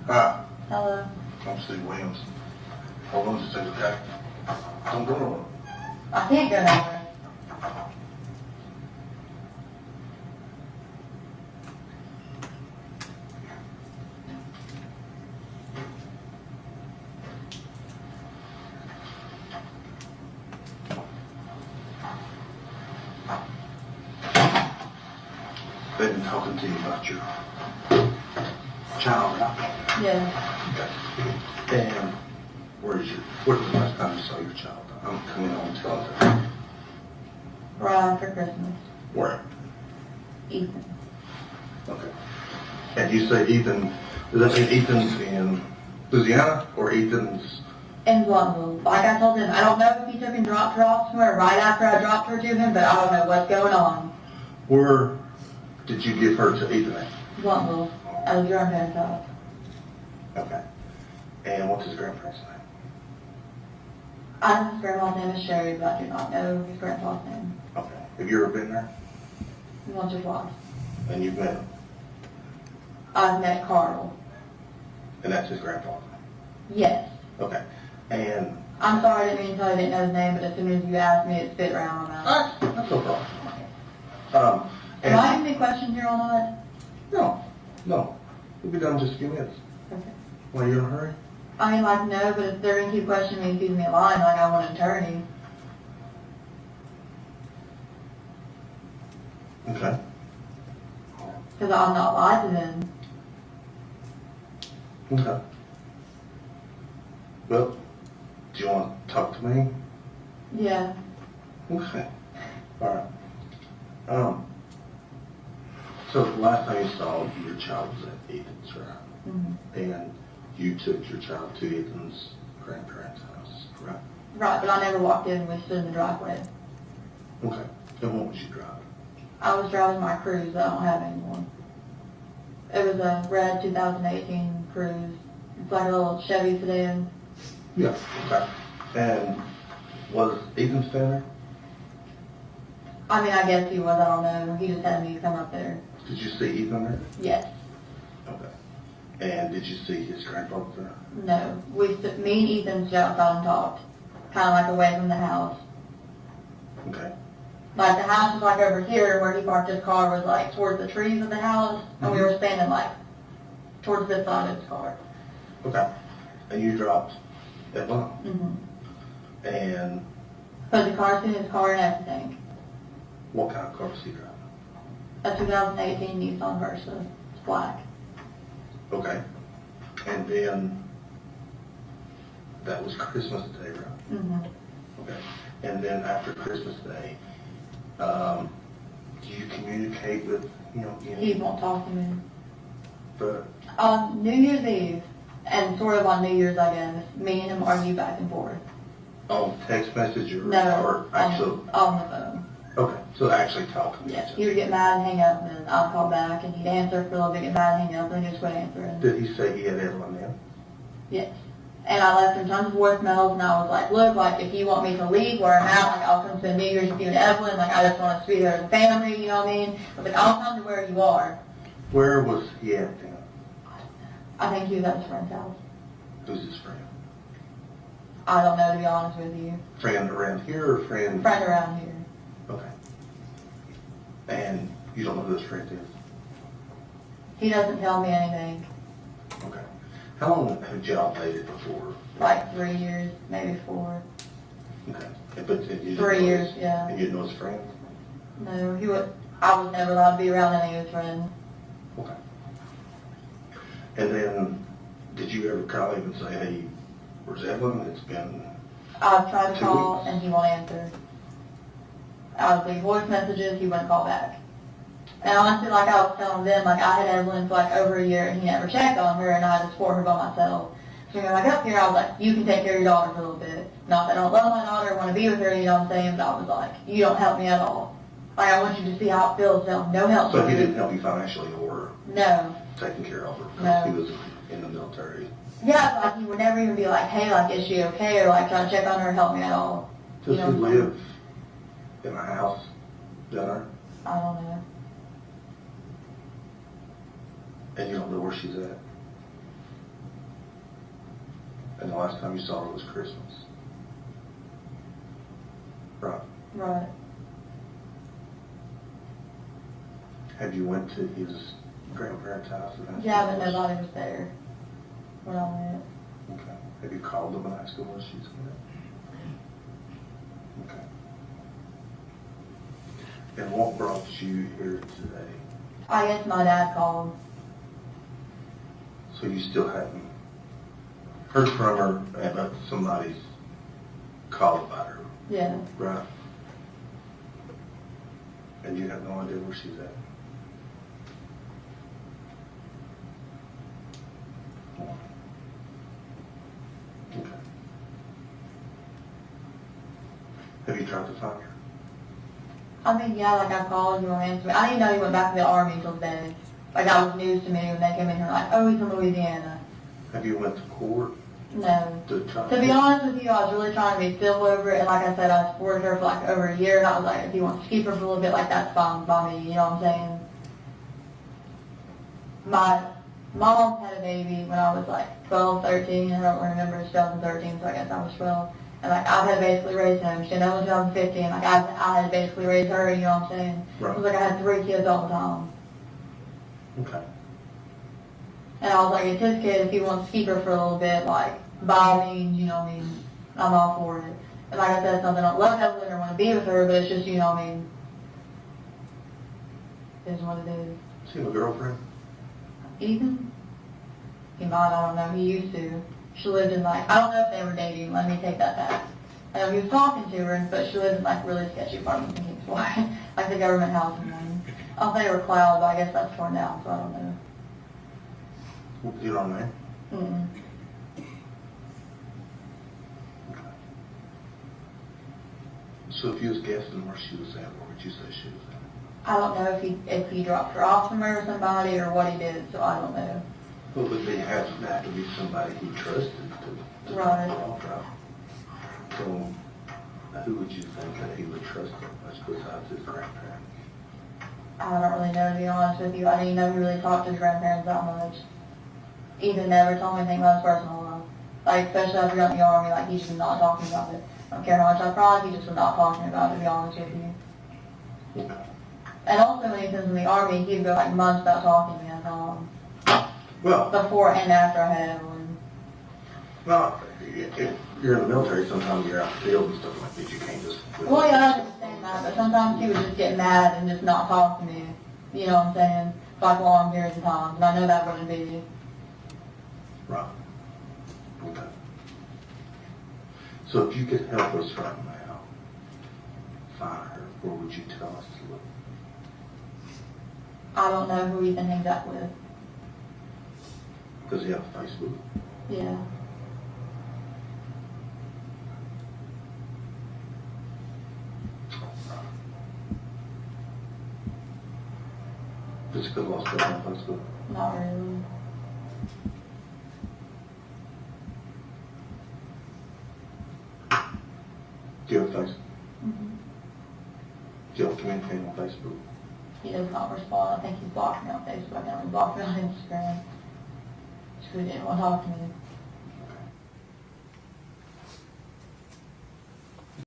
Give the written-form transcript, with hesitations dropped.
Hi, Hello. I'm Steve Williams. Hold on just a second, okay? Don't go nowhere. I can't go nowhere. They've been talking to you about your child, right? Yeah. Okay. And where's the last time you saw your child? I'm coming on and telling her. Right after Christmas. Where? Ethan. Okay. And you say Ethan, does that mean Ethan's in Louisiana or Ethan's? In Bluntville. Like I told him, I don't know if he took and dropped her off somewhere right after I dropped her to him, but I don't know what's going on. Where did you give her to Ethan at? Bluntville. At his grandparents' house. Okay. And what's his grandparents' name? I know his grandma's name is Sherry, but I do not know his grandpa's name. Okay. Have you ever been there? Once or twice. And you've met him? I've met Carl. And that's his grandfather? Yes. Okay. And I'm sorry, I didn't mean to tell you I didn't know his name, but as soon as you asked me, it spit right on my mouth. that's no problem. Am I asking any questions here or not? No. We'll be done in just a few minutes. Okay. Why, you in a hurry? I mean, like, no, but if they're going to keep questioning me and keeping me lying, like, I want an attorney. Okay. Because I'm not lied to them. Okay. Well, do you want to talk to me? Yeah. Okay. All right. So the last time you saw your child was at Ethan's, right? Mm-hmm. And you took your child to Ethan's grandparents' house, right? Right, but I never walked in. We stood in the driveway. Okay. And what was you driving? I was driving my Cruise that I don't have anymore. It was a red 2018 Cruise. It's like a little Chevy sedan. Yeah. Okay. And was Ethan standing there? I mean, I guess he was. I don't know. He just had me come up there. Did you see Ethan there? Yes. Okay. And did you see his grandfather there? No. Me and Ethan stood outside and talked. Kind of like away from the house. Okay. Like the house was like over here where he parked his car was like towards the trees of the house. And we were standing like towards this side of his car. Okay. And you dropped Evelyn? Mm-hmm. And Put the car in his car and everything. what kind of car was he driving? A 2018 Nissan Versa. It's black. Okay. And then that was Christmas Day, right? Mm-hmm. Okay. And then after Christmas Day, do you communicate with him? He won't talk to me. But On New Year's Eve, and sort of on New Year's, I guess, me and him argue back and forth. on text message or No, on the phone. Okay, so actually talking. Yes, he would get mad and hang up, and then I'd call back, and he'd answer for a little bit, get mad and hang up, and he just quit answering. Did he say he had Evelyn then? Yes. And I left him tons of voicemails, and I was like, look, like, if you want me to leave where I'm at, like, I'll come spend New Year's with you and Evelyn, like, I just want to be there as a family, you know what I mean? I was like, I'll come to where you are. Where was he at then? I think he was at his friend's house. Who's his friend? I don't know, to be honest with you. Friend around here or friend? Friend around here. Okay. And you don't know who this friend is? He doesn't tell me anything. Okay. How long had y'all dated before? Like 3 years, maybe 4. Okay. But you didn't 3 know years, his, yeah. And you didn't know his friend? No, I was never allowed to be around any of his friends. Okay. And then, did you ever call him and say, hey, where's Evelyn? It's been I've tried to 2 call, weeks. and he won't answer. I would leave voice messages, he wouldn't call back. And honestly, like I was telling them, like I had Evelyn for like over a year, and he never checked on her, and I had to support her by myself. So when I got up here, I was like, you can take care of your daughter for a little bit. Not that I don't love my daughter or want to be with her, you know what I'm saying, but I was like, you don't help me at all. Like, I want you to see how it feels, no help. So he didn't help you financially or No. taking care of her because No. he was in the military? Yeah, like he would never even be like, hey, like, is she okay? Or like, try to check on her, help me at all. Does You know he what I'm live in a house down there? I don't know. And you don't know where she's at? the last time you saw her was Christmas. Right. Right. Have you went to his grandparents' house? Yeah, but nobody was there when I went. Okay. Have you called them and asked them where she's at? Okay. And what brought you here today? I guess my dad called. So you still haven't heard from her about somebody's call about her? Yeah. Right. And you have no idea where she's at? Okay. Have you tried to find her? I mean, yeah, like I called, you won't answer me. I didn't know he went back to the Army until today. Like that was news to me when they came in here like, oh, he's from Louisiana. Have you went to court? No. To be honest with you, I was really trying to be civil over it, and like I said, I supported her for like over a year, and I was like, if he wants to keep her for a little bit, like that's fine by me, you know what I'm saying? My mom had a baby when I was like 12, 13, I don't remember, it's 2013, so I guess I was 12. And like I had basically raised him. She had in 2015, like I had basically raised her, you know what I'm saying? Right. It was like I had 3 kids all the time. Okay. And I was like, it's his kid, if he wants to keep her for a little bit, like, by all means, you know what I mean, I'm all for it. And like I said, something, I love Evelyn or want to be with her, but it's just, you know what I mean, it is what it is. Is he a girlfriend? Ethan? He might, I don't know, he used to. She lived in like, I don't know if they were dating, let me take that back. I know he was talking to her, but she lived in like really sketchy apartments in Kingsway, like the government housing one. I don't think they were cloud, but I guess that's torn down, so I don't know. You don't know? Mm-mm. Okay. So if you was guessing where she was at, where would you say she was at? I don't know if he dropped her off somewhere with somebody or what he did, so I don't know. Well, but they have to be somebody he trusted to Right. drop her off. So who would you think that he would trust much besides his grandparents? I don't really know, to be honest with you. I didn't know he really talked to his grandparents that much. Ethan never told me anything about his personal life. Like, especially after he got in the Army, like, he just was not talking about it. I don't care how much I tried, he just was not talking about it, to be honest with you. Okay. And also when he was in the Army, he'd go like months without talking to me at all. Well, Before and after I had Evelyn. well, if you're in the military, sometimes you're out in the field and stuff like that. You can't just... Well, yeah, I understand that, but sometimes he would just get mad and just not talk to me. You know what I'm saying? For like long periods of time. And I know that wouldn't be. Right. Okay. So if you could help us right now find her, where would you tell us to look? I don't know who Ethan hangs out with. Does he have Facebook? Yeah. Just because lost her on Facebook? Not really. Do you have Facebook? Mm-hmm. Do you have communicate on Facebook? He does not respond. I think he blocked me on Facebook and he blocked me on Instagram. Just 'cause he didn't want to talk to me.